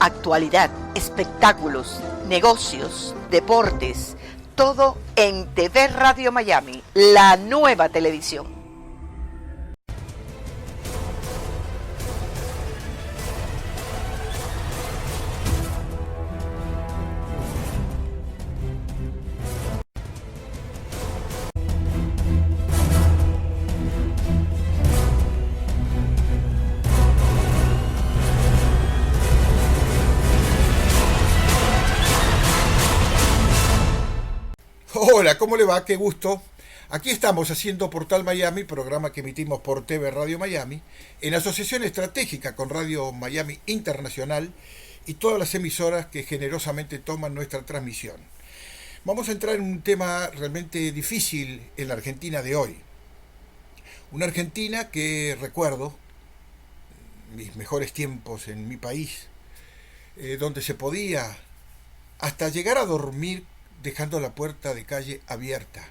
Actualidad, espectáculos, negocios, deportes, todo en TV Radio Miami, la nueva televisión. Hola, ¿cómo le va? Qué gusto. Aquí estamos haciendo Portal Miami, programa que emitimos por TV Radio Miami, en asociación estratégica con Radio Miami Internacional y todas las emisoras que generosamente toman nuestra transmisión. Vamos a entrar en un tema realmente difícil en la Argentina de hoy. Una Argentina que recuerdo mis mejores tiempos en mi país, donde se podía hasta llegar a dormir dejando la puerta de calle abierta.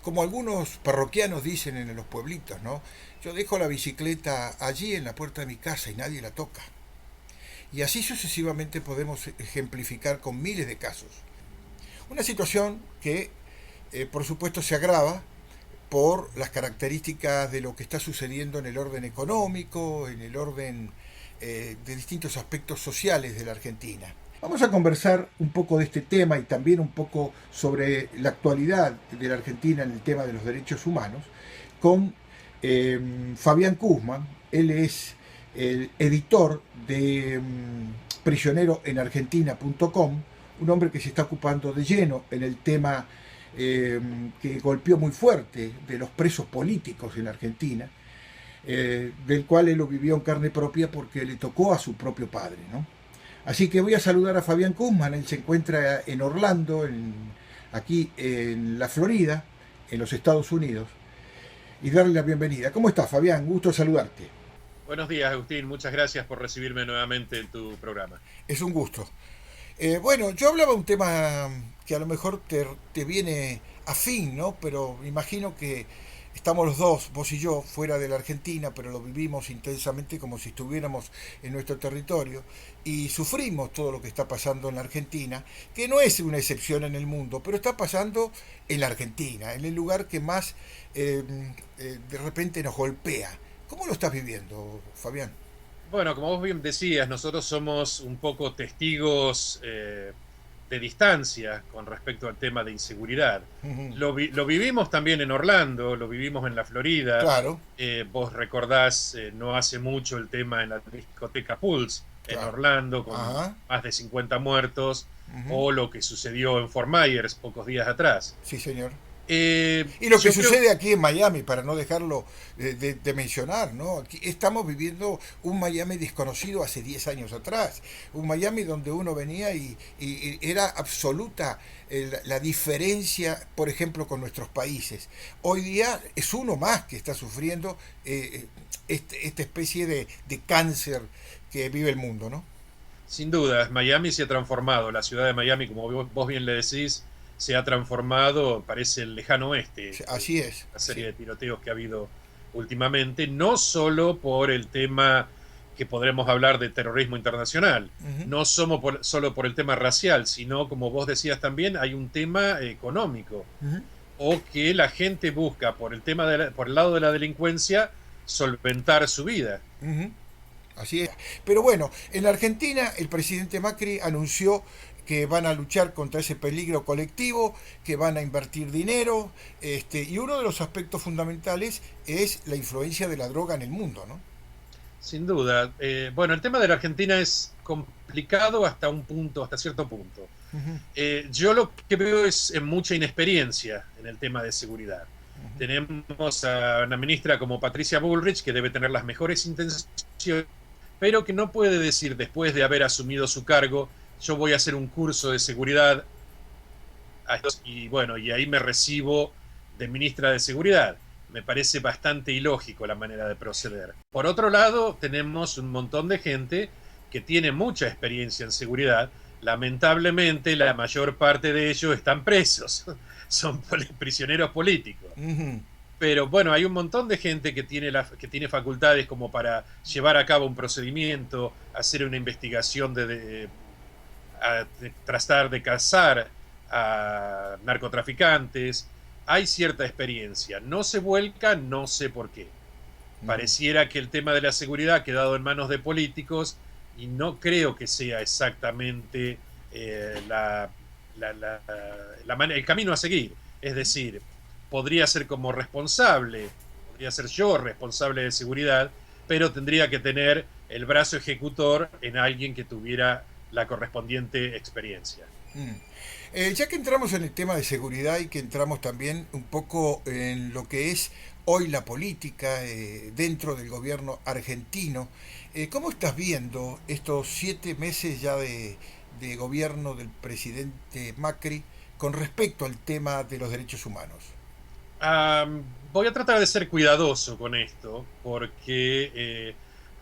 Como algunos parroquianos dicen en los pueblitos, ¿no? Yo dejo la bicicleta allí en la puerta de mi casa y nadie la toca. Y así sucesivamente podemos ejemplificar con miles de casos. Una situación que, por supuesto, se agrava por las características de lo que está sucediendo en el orden económico, en el orden de distintos aspectos sociales de la Argentina. Vamos a conversar un poco de este tema y también un poco sobre la actualidad de la Argentina en el tema de los derechos humanos con Fabián Kuzman. Él es el editor de prisioneroenargentina.com, un hombre que se está ocupando de lleno en el tema que golpeó muy fuerte de los presos políticos en Argentina, del cual él lo vivió en carne propia porque le tocó a su propio padre, ¿no? Así que voy a saludar a Fabián Kuzman. Él se encuentra en Orlando, aquí en la Florida, en los Estados Unidos, y darle la bienvenida. ¿Cómo estás, Fabián? Gusto saludarte. Buenos días, Agustín. Muchas gracias por recibirme nuevamente en tu programa. Es un gusto. Bueno, yo hablaba un tema que a lo mejor te viene afín, ¿no? Pero me imagino que estamos los dos, vos y yo, fuera de la Argentina, pero lo vivimos intensamente como si estuviéramos en nuestro territorio y sufrimos todo lo que está pasando en la Argentina, que no es una excepción en el mundo, pero está pasando en la Argentina, en el lugar que más de repente nos golpea. ¿Cómo lo estás viviendo, Fabián? Bueno, como vos bien decías, nosotros somos un poco testigos de distancia con respecto al tema de inseguridad. Uh-huh. Lo vivimos también en Orlando, lo vivimos en la Florida. Claro. Vos recordás no hace mucho el tema en la discoteca Pulse, claro, en Orlando, con más de 50 muertos, o lo que sucedió en Fort Myers pocos días atrás. Sí, señor. Y lo que sucede aquí en Miami, para no dejarlo de mencionar, ¿no? Aquí estamos viviendo un Miami desconocido hace 10 años atrás, un Miami donde uno venía y era absoluta la diferencia, por ejemplo, con nuestros países. Hoy día es uno más que está sufriendo esta especie de cáncer que vive el mundo, ¿no? Sin duda, Miami se ha transformado, la ciudad de Miami, como vos bien le decís, se ha transformado, parece el lejano oeste. Así es. La serie de tiroteos que ha habido últimamente, no solo por el tema que podremos hablar de terrorismo internacional, no solo por el tema racial, sino, como vos decías también, hay un tema económico, o que la gente busca por el tema por el lado de la delincuencia solventar su vida. Así es. Pero bueno, en la Argentina el presidente Macri anunció que van a luchar contra ese peligro colectivo, que van a invertir dinero, y uno de los aspectos fundamentales es la influencia de la droga en el mundo, ¿no? Sin duda. Bueno, el tema de la Argentina es complicado hasta cierto punto. Yo lo que veo es mucha inexperiencia en el tema de seguridad. Tenemos a una ministra como Patricia Bullrich, que debe tener las mejores intenciones, pero que no puede decir, después de haber asumido su cargo, yo voy a hacer un curso de seguridad y bueno, y ahí me recibo de ministra de Seguridad. Me parece bastante ilógico la manera de proceder. Por otro lado, tenemos un montón de gente que tiene mucha experiencia en seguridad. Lamentablemente, la mayor parte de ellos están presos. Son prisioneros políticos. pero bueno, hay un montón de gente que tiene facultades como para llevar a cabo un procedimiento, hacer una investigación de tratar de cazar a narcotraficantes. Hay cierta experiencia. No se vuelca, no sé por qué. Pareciera que el tema de la seguridad ha quedado en manos de políticos y no creo que sea exactamente el camino a seguir. Es decir, podría ser como responsable, podría ser yo responsable de seguridad, pero tendría que tener el brazo ejecutor en alguien que tuviera la correspondiente experiencia. Ya que entramos en el tema de seguridad y que entramos también un poco en lo que es hoy la política dentro del gobierno argentino, ¿cómo estás viendo estos 7 meses ya de gobierno del presidente Macri con respecto al tema de los derechos humanos? Voy a tratar de ser cuidadoso con esto, porque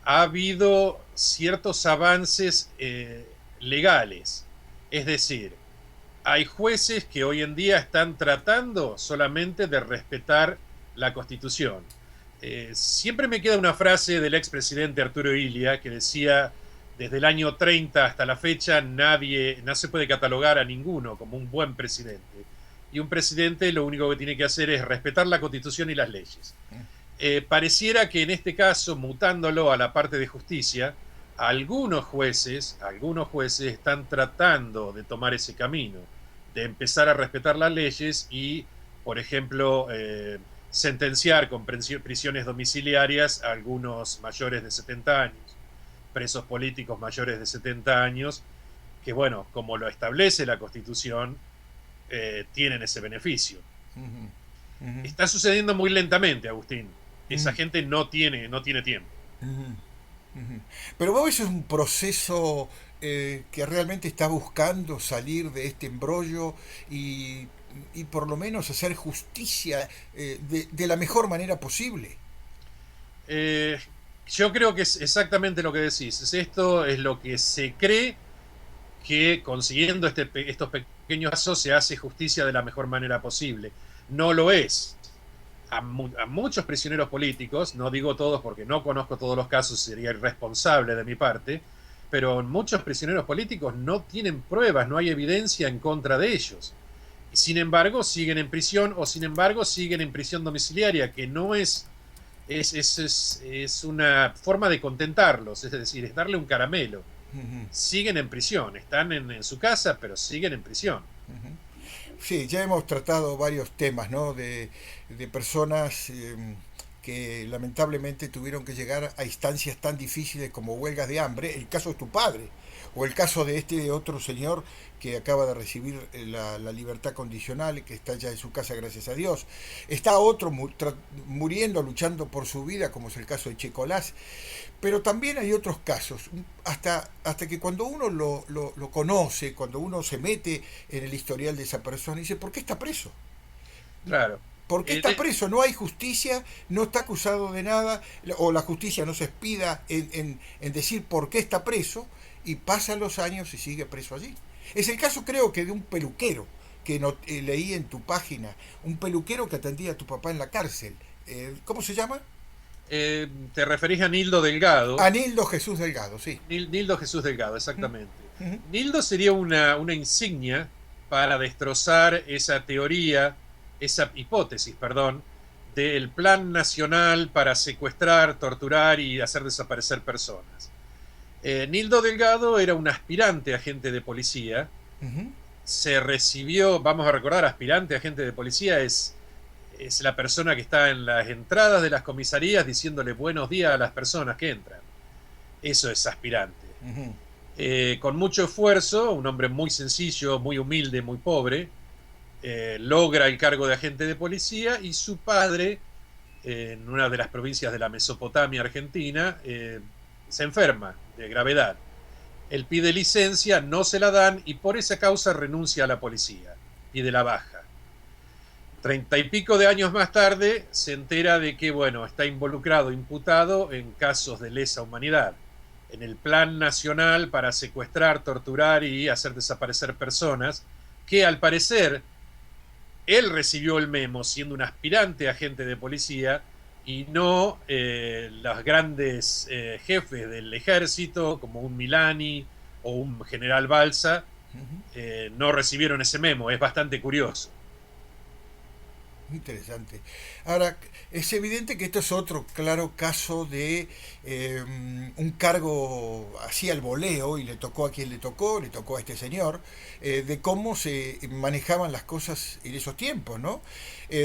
ha habido ciertos avances legales. Es decir, hay jueces que hoy en día están tratando solamente de respetar la Constitución. Siempre me queda una frase del expresidente Arturo Illia que decía: desde el año 30 hasta la fecha no se puede catalogar a ninguno como un buen presidente. Y un presidente lo único que tiene que hacer es respetar la Constitución y las leyes. Pareciera que en este caso, mutándolo a la parte de justicia, algunos jueces están tratando de tomar ese camino, de empezar a respetar las leyes y, por ejemplo, sentenciar con prisiones domiciliarias a algunos mayores de 70 años, presos políticos mayores de 70 años, que bueno, como lo establece la Constitución, tienen ese beneficio. Está sucediendo muy lentamente, Agustín. Esa gente no tiene tiempo. Pero vos ves, es un proceso que realmente está buscando salir de este embrollo y por lo menos hacer justicia de la mejor manera posible. Yo creo que es exactamente lo que decís. Esto es lo que se cree, que consiguiendo estos pequeños pasos se hace justicia de la mejor manera posible. No lo es. A muchos prisioneros políticos, no digo todos porque no conozco todos los casos, sería irresponsable de mi parte, pero muchos prisioneros políticos no tienen pruebas, no hay evidencia en contra de ellos. Sin embargo, siguen en prisión, o sin embargo siguen en prisión domiciliaria, que no es una forma de contentarlos, es decir, es darle un caramelo. Siguen en prisión, están en su casa, pero siguen en prisión. Sí, ya hemos tratado varios temas, ¿no? De personas que lamentablemente tuvieron que llegar a instancias tan difíciles como huelgas de hambre. El caso de tu padre, o el caso de este otro señor que acaba de recibir la libertad condicional, que está ya en su casa, gracias a Dios. Está otro muriendo, luchando por su vida, como es el caso de Checolás. Pero también hay otros casos, hasta que cuando uno lo conoce, cuando uno se mete en el historial de esa persona, dice: ¿por qué está preso? Claro. ¿Por qué está preso? No hay justicia, no está acusado de nada, o la justicia no se expida en decir por qué está preso, y pasan los años y sigue preso allí. Es el caso, creo que, de un peluquero que leí en tu página, un peluquero que atendía a tu papá en la cárcel. ¿Cómo se llama? Te referís a Nildo Delgado. A Nildo Jesús Delgado, sí. Nildo Jesús Delgado, exactamente. Nildo sería una insignia para destrozar esa teoría, esa hipótesis, perdón, del Plan Nacional para secuestrar, torturar y hacer desaparecer personas. Nildo Delgado era un aspirante agente de policía. Se recibió, vamos a recordar, aspirante agente de policía es la persona que está en las entradas de las comisarías diciéndole buenos días a las personas que entran. Eso es aspirante. Con mucho esfuerzo, un hombre muy sencillo, muy humilde, muy pobre, logra el cargo de agente de policía, y su padre, en una de las provincias de la Mesopotamia argentina, se enferma de gravedad. Él pide licencia, no se la dan, y por esa causa renuncia a la policía, pide la baja. 30 y pico de años más tarde se entera de que, bueno, está involucrado, imputado en casos de lesa humanidad, en el Plan Nacional para secuestrar, torturar y hacer desaparecer personas, que al parecer él recibió el memo siendo un aspirante agente de policía y no los grandes jefes del ejército como un Milani o un general Balsa no recibieron ese memo. Es bastante curioso. Interesante. Ahora, es evidente que esto es otro claro caso de un cargo así al voleo, y le tocó a quien le tocó a este señor, de cómo se manejaban las cosas en esos tiempos, ¿no?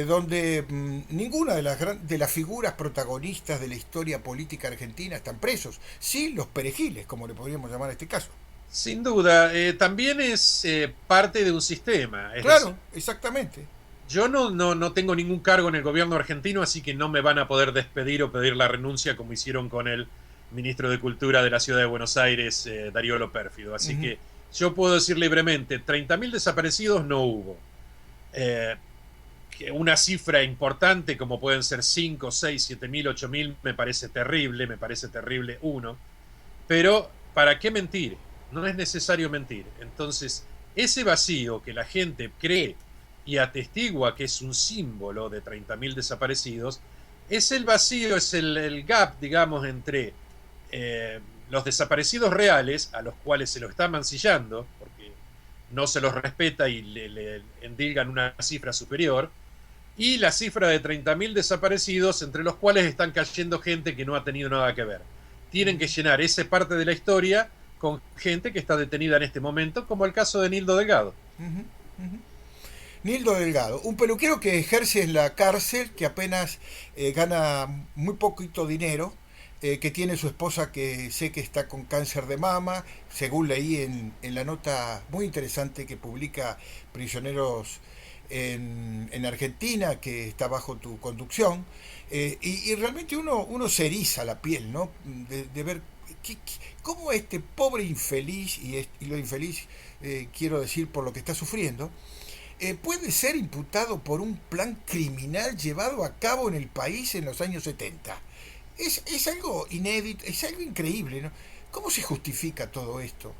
Donde ninguna de las figuras protagonistas de la historia política argentina están presos, sí los perejiles, como le podríamos llamar a este caso. Sin duda, también es parte de un sistema. Es decir, Claro, exactamente. yo no tengo ningún cargo en el gobierno argentino, así que no me van a poder despedir o pedir la renuncia como hicieron con el ministro de Cultura de la ciudad de Buenos Aires, Darío Lo Pérfido. Así que yo puedo decir libremente, 30.000 desaparecidos no hubo. Que una cifra importante como pueden ser 5, 6, 7.000, 8.000 me parece terrible uno. Pero ¿para qué mentir? No es necesario mentir. Entonces, ese vacío que la gente cree y atestigua que es un símbolo de 30.000 desaparecidos, es el vacío, es el gap, digamos, entre los desaparecidos reales, a los cuales se lo está mancillando, porque no se los respeta y le endilgan una cifra superior, y la cifra de 30.000 desaparecidos, entre los cuales están cayendo gente que no ha tenido nada que ver. Tienen que llenar esa parte de la historia con gente que está detenida en este momento, como el caso de Nildo Delgado. Nildo Delgado, un peluquero que ejerce en la cárcel, que apenas gana muy poquito dinero, que tiene su esposa que sé que está con cáncer de mama, según leí en la nota muy interesante que publica Prisioneros en Argentina, que está bajo tu conducción, y realmente uno se eriza la piel, ¿no? De ver cómo este pobre infeliz, y lo infeliz quiero decir por lo que está sufriendo, puede ser imputado por un plan criminal llevado a cabo en el país en los años 70. Es algo inédito, es algo increíble, ¿no? ¿Cómo se justifica todo esto?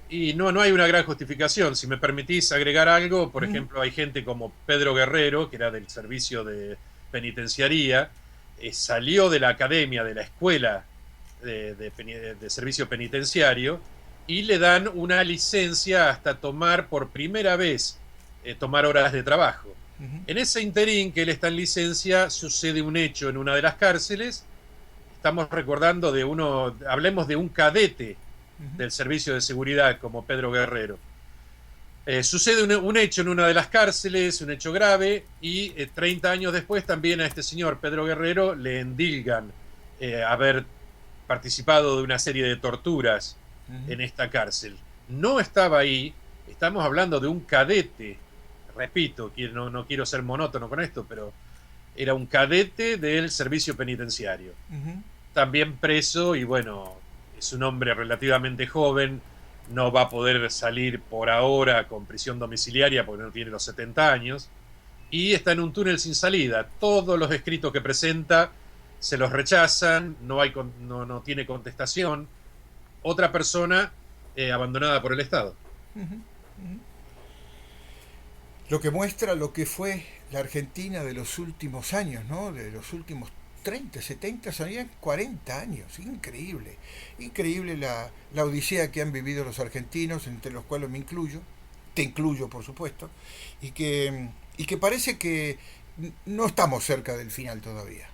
Y no hay una gran justificación. Si me permitís agregar algo, por ejemplo, hay gente como Pedro Guerrero, que era del servicio de penitenciaría, salió de la academia, de la escuela de servicio penitenciario, y le dan una licencia hasta tomar por primera vez tomar horas de trabajo. En ese interín que él está en licencia, sucede un hecho en una de las cárceles. Estamos recordando hablemos de un cadete del servicio de seguridad como Pedro Guerrero. Sucede un hecho en una de las cárceles, un hecho grave, y 30 años después también a este señor Pedro Guerrero le endilgan haber participado de una serie de torturas en esta cárcel. No estaba ahí, estamos hablando de un cadete, repito, no quiero ser monótono con esto, pero era un cadete del servicio penitenciario. También preso, y bueno, es un hombre relativamente joven, no va a poder salir por ahora con prisión domiciliaria porque no tiene los 70 años, y está en un túnel sin salida. Todos los escritos que presenta se los rechazan, no tiene contestación. Otra persona abandonada por el Estado. Lo que muestra lo que fue la Argentina de los últimos años, ¿no? De los últimos 30, 70, serían 40 años. Increíble. Increíble la odisea que han vivido los argentinos, entre los cuales me incluyo. Te incluyo, por supuesto. Y que parece que no estamos cerca del final todavía.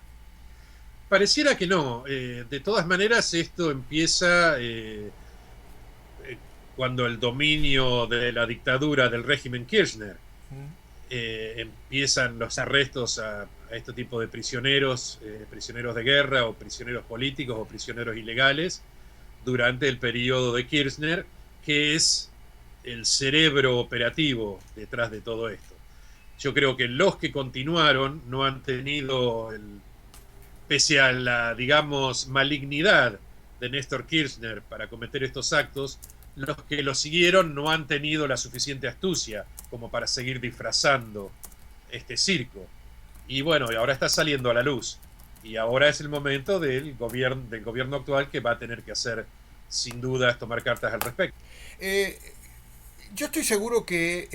Pareciera que no. De todas maneras, esto empieza cuando el dominio de la dictadura del régimen Kirchner. Empiezan los arrestos a este tipo de prisioneros, prisioneros de guerra o prisioneros políticos o prisioneros ilegales durante el periodo de Kirchner, que es el cerebro operativo detrás de todo esto. Yo creo que los que continuaron no han tenido, pese a la, digamos, malignidad de Néstor Kirchner para cometer estos actos, los que lo siguieron no han tenido la suficiente astucia como para seguir disfrazando este circo. Y bueno, ahora está saliendo a la luz. Y ahora es el momento del gobierno actual que va a tener que hacer, sin dudas, tomar cartas al respecto. Yo estoy seguro que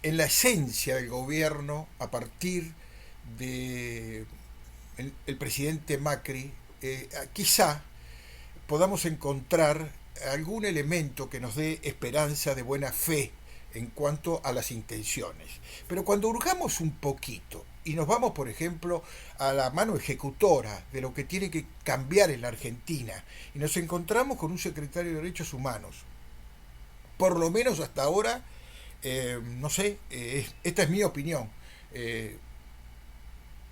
en la esencia del gobierno, a partir de el presidente Macri, quizá podamos encontrar algún elemento que nos dé esperanza de buena fe en cuanto a las intenciones. Pero cuando hurgamos un poquito y nos vamos, por ejemplo, a la mano ejecutora de lo que tiene que cambiar en la Argentina y nos encontramos con un secretario de Derechos Humanos, por lo menos hasta ahora, no sé, esta es mi opinión, eh,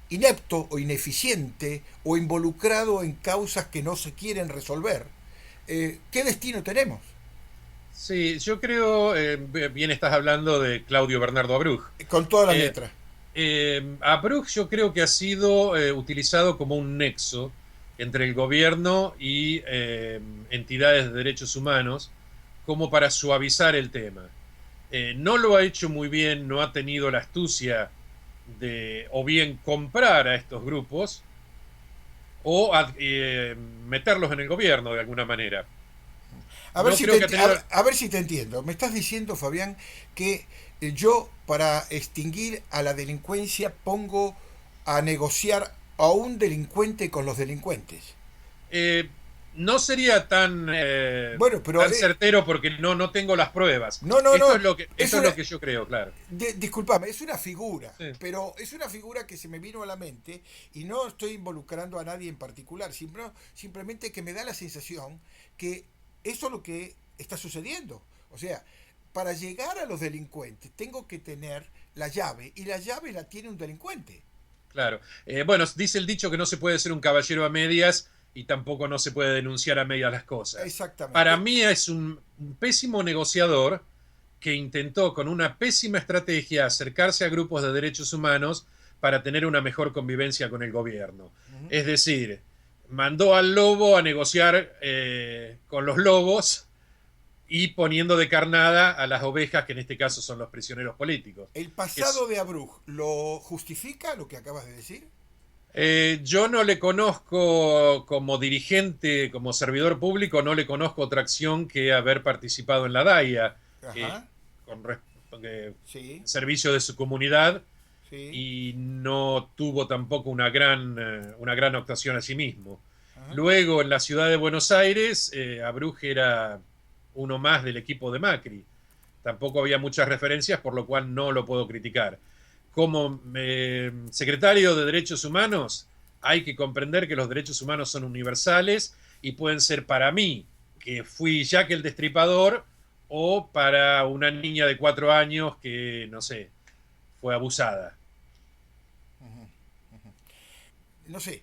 inepto o ineficiente o involucrado en causas que no se quieren resolver, ¿qué destino tenemos? Sí, yo creo, bien estás hablando de Claudio Bernardo Abrug. Con todas las Eh, letras. Abrug yo creo que ha sido utilizado como un nexo entre el gobierno y entidades de derechos humanos como para suavizar el tema. No lo ha hecho muy bien, no ha tenido la astucia de o bien comprar a estos grupos o meterlos en el gobierno de alguna manera. A ver, No si creo que te, ha tenido... a ver si te entiendo. Me estás diciendo, Fabián, que yo para extinguir a la delincuencia pongo a negociar a un delincuente con los delincuentes. eh, no sería tan, Bueno, pero tan certero porque no tengo las pruebas. no, no, Esto no. es lo que, Es esto es una, lo que yo creo, claro. disculpame, es una figura, Sí. pero es una figura que se me vino a la mente y no estoy involucrando a nadie en particular, simplemente que me da la sensación que eso es lo que está sucediendo. O sea, para llegar a los delincuentes tengo que tener la llave y la llave la tiene un delincuente. Claro. Bueno, dice el dicho que no se puede ser un caballero a medias y tampoco no se puede denunciar a medias las cosas. Para Exactamente. mí es un pésimo negociador que intentó con una pésima estrategia acercarse a grupos de derechos humanos para tener una mejor convivencia con el gobierno. Ujú. Es decir, mandó al lobo a negociar con los lobos y poniendo de carnada a las ovejas, que en este caso son los prisioneros políticos. ¿El Es, pasado de Abrug lo justifica lo que acabas de decir? yo no le conozco como dirigente, como servidor público, no le conozco otra acción que haber participado en la DAIA, Ajá, con sí, servicio de su comunidad, sí, y no tuvo tampoco una gran actuación a sí mismo. ajá, Luego, en la ciudad de Buenos Aires, Abrug era uno más del equipo de Macri. Tampoco había muchas referencias, por lo cual no lo puedo criticar. Como secretario de Derechos Humanos, hay que comprender que los derechos humanos son universales y pueden ser para mí, que fui Jack el Destripador, o para una niña de 4 años que, no sé, fue abusada. ajá. No sé,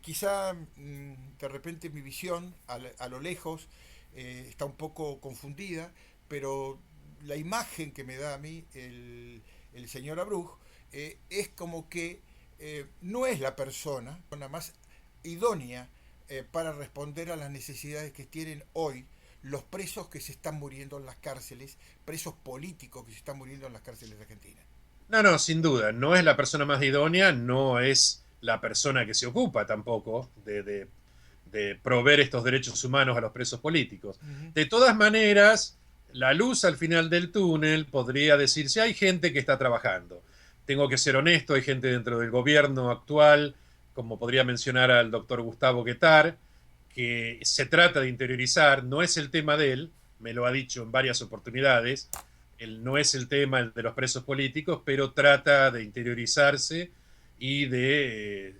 quizá de repente mi visión a lo lejos está un poco confundida, pero la imagen que me da a mí el señor Abrug es como que no es la persona más idónea para responder a las necesidades que tienen hoy los presos que se están muriendo en las cárceles, presos políticos que se están muriendo en las cárceles de Argentina. No, sin duda, no es la persona más idónea, no es la persona que se ocupa tampoco de proveer estos derechos humanos a los presos políticos. Ujú. De todas maneras, la luz al final del túnel podría decirse, hay gente que está trabajando. Tengo que ser honesto, hay gente dentro del gobierno actual, como podría mencionar al doctor Gustavo Guettar, que se trata de interiorizar, no es el tema de él, me lo ha dicho en varias oportunidades, él no es el tema el de los presos políticos, pero trata de interiorizarse y de,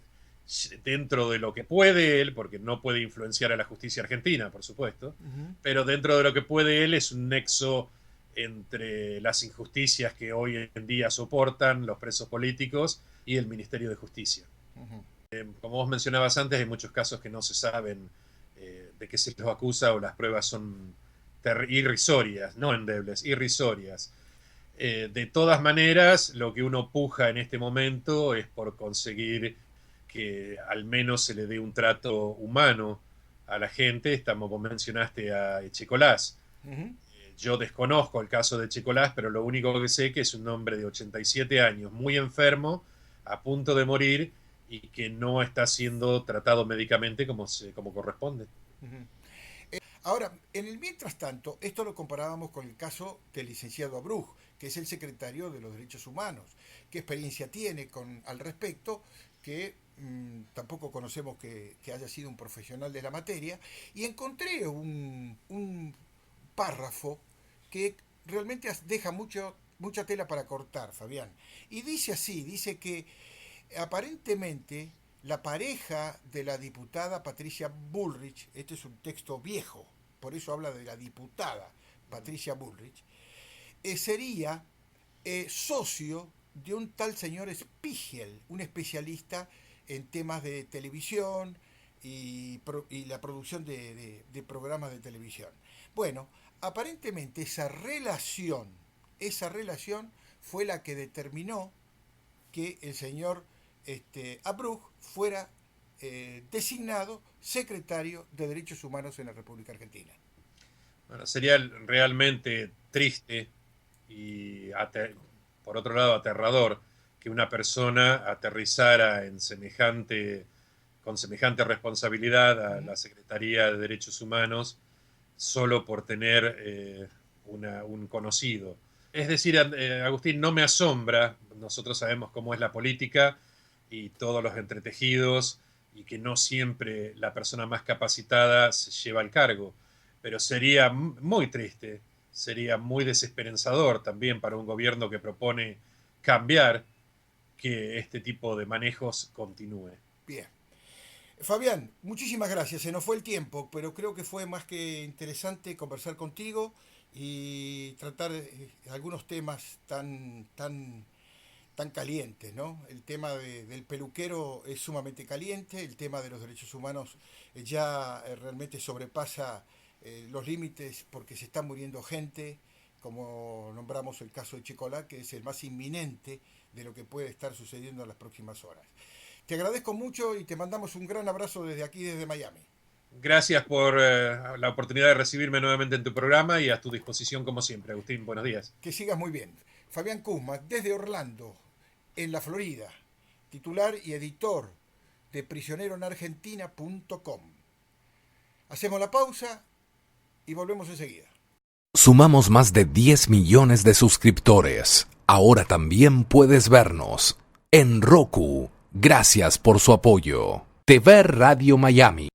dentro de lo que puede él, porque no puede influenciar a la justicia argentina, por supuesto, Ujú. pero dentro de lo que puede él es un nexo entre las injusticias que hoy en día soportan los presos políticos y el Ministerio de Justicia. Ujú. Como vos mencionabas antes, hay muchos casos que no se saben de qué se los acusa o las pruebas son irrisorias, no endebles, irrisorias. De todas maneras, lo que uno puja en este momento es por conseguir que al menos se le dé un trato humano a la gente. Estamos, vos mencionaste a Echecolás. Ujú. Yo desconozco el caso de Echecolás, pero lo único que sé es que es un hombre de 87 años, muy enfermo, a punto de morir y que no está siendo tratado médicamente como corresponde. Ujú. Ahora, en el mientras tanto, esto lo comparábamos con el caso del licenciado Abruj, que es el secretario de los Derechos Humanos. ¿Qué experiencia tiene al respecto? Que tampoco conocemos que haya sido un profesional de la materia. Y encontré un párrafo que realmente deja mucha tela para cortar, Fabián. Y dice así, dice que aparentemente la pareja de la diputada Patricia Bullrich, este es un texto viejo, por eso habla de la diputada Patricia Bullrich, sería socio de un tal señor Spiegel, un especialista en temas de televisión y la producción de programas de televisión. Bueno, aparentemente esa relación fue la que determinó que el señor Abruj fuera designado secretario de Derechos Humanos en la República Argentina. Bueno, sería realmente triste y por otro lado aterrador que una persona aterrizara con semejante responsabilidad a la Secretaría de Derechos Humanos solo por tener un conocido. Es decir, Agustín, no me asombra, nosotros sabemos cómo es la política y todos los entretejidos y que no siempre la persona más capacitada se lleva el cargo, pero sería muy triste, sería muy desesperanzador también para un gobierno que propone cambiar que este tipo de manejos continúe. Bien. Fabián, muchísimas gracias. Se nos fue el tiempo, pero creo que fue más que interesante conversar contigo y tratar algunos temas tan calientes, ¿no? El tema del peluquero es sumamente caliente, el tema de los derechos humanos ya realmente sobrepasa los límites porque se está muriendo gente, como nombramos el caso de Chicolá, que es el más inminente de lo que puede estar sucediendo en las próximas horas. Te agradezco mucho y te mandamos un gran abrazo desde aquí, desde Miami. Gracias por la oportunidad de recibirme nuevamente en tu programa y a tu disposición como siempre, Agustín. Buenos días. Que sigas muy bien. Fabián Kuzma, desde Orlando, en la Florida, titular y editor de prisioneroenargentina.com. Hacemos la pausa y volvemos enseguida. Sumamos más de 10 millones de suscriptores. Ahora también puedes vernos en Roku. Gracias por su apoyo. TV Radio Miami.